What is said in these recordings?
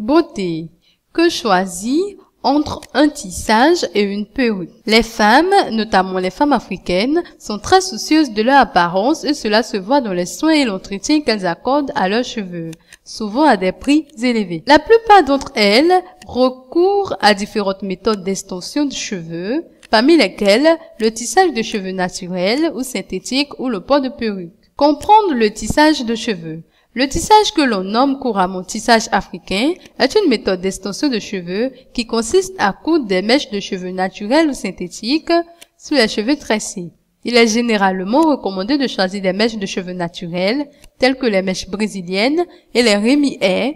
Beauté. Que choisir entre un tissage et une perruque? Les femmes, notamment les femmes africaines, sont très soucieuses de leur apparence et cela se voit dans les soins et l'entretien qu'elles accordent à leurs cheveux, souvent à des prix élevés. La plupart d'entre elles recourent à différentes méthodes d'extension de cheveux, parmi lesquelles le tissage de cheveux naturel ou synthétique ou le port de perruque. Comprendre le tissage de cheveux. Le tissage que l'on nomme couramment tissage africain est une méthode d'extension de cheveux qui consiste à coudre des mèches de cheveux naturels ou synthétiques sur les cheveux tressés. Il est généralement recommandé de choisir des mèches de cheveux naturelles, telles que les mèches brésiliennes et les Remy Hair,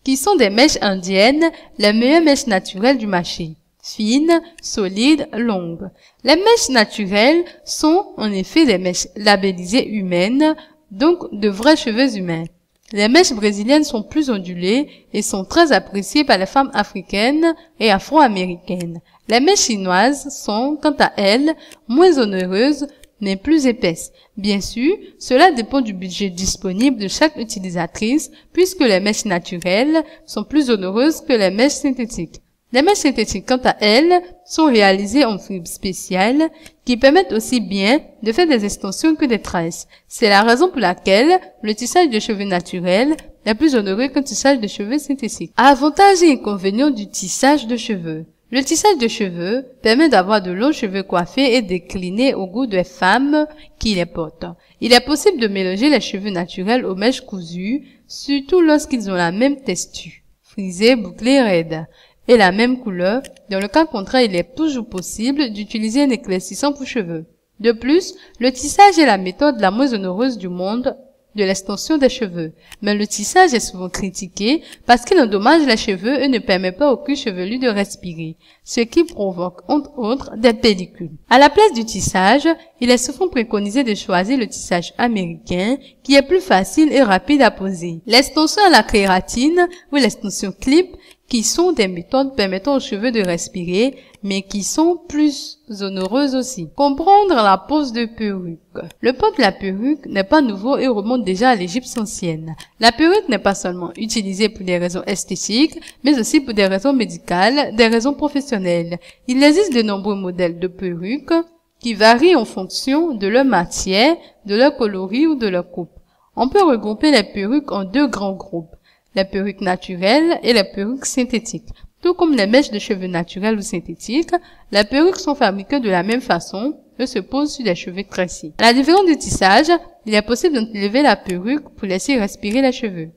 qui sont des mèches indiennes, les meilleures mèches naturelles du marché. Fines, solides, longues. Les mèches naturelles sont en effet des mèches labellisées humaines, donc de vrais cheveux humains. Les mèches brésiliennes sont plus ondulées et sont très appréciées par les femmes africaines et afro-américaines. Les mèches chinoises sont, quant à elles, moins onéreuses mais plus épaisses. Bien sûr, cela dépend du budget disponible de chaque utilisatrice puisque les mèches naturelles sont plus onéreuses que les mèches synthétiques. Les mèches synthétiques, quant à elles, sont réalisées en fibres spéciales qui permettent aussi bien de faire des extensions que des tresses. C'est la raison pour laquelle le tissage de cheveux naturel est plus onéreux qu'un tissage de cheveux synthétiques. Avantages et inconvénients du tissage de cheveux. Le tissage de cheveux permet d'avoir de longs cheveux coiffés et déclinés au goût des femmes qui les portent. Il est possible de mélanger les cheveux naturels aux mèches cousues, surtout lorsqu'ils ont la même texture, frisés, bouclés, raides, et la même couleur. Dans le cas contraire, il est toujours possible d'utiliser un éclaircissant pour cheveux. De plus, le tissage est la méthode la moins onéreuse du monde de l'extension des cheveux. Mais le tissage est souvent critiqué parce qu'il endommage les cheveux et ne permet pas au cuir chevelu de respirer, ce qui provoque entre autres des pellicules. À la place du tissage, il est souvent préconisé de choisir le tissage américain qui est plus facile et rapide à poser. L'extension à la kératine ou l'extension clip qui sont des méthodes permettant aux cheveux de respirer, mais qui sont plus onéreuses aussi. Comprendre la pose de perruque. Le port de la perruque n'est pas nouveau et remonte déjà à l'Égypte ancienne. La perruque n'est pas seulement utilisée pour des raisons esthétiques, mais aussi pour des raisons médicales, des raisons professionnelles. Il existe de nombreux modèles de perruques qui varient en fonction de leur matière, de leur coloris ou de leur coupe. On peut regrouper les perruques en deux grands groupes: les perruques naturelles et les perruques synthétiques. Tout comme les mèches de cheveux naturels ou synthétiques, les perruques sont fabriquées de la même façon et se posent sur des cheveux tressés. À la différence du tissage, il est possible d'enlever la perruque pour laisser respirer les cheveux.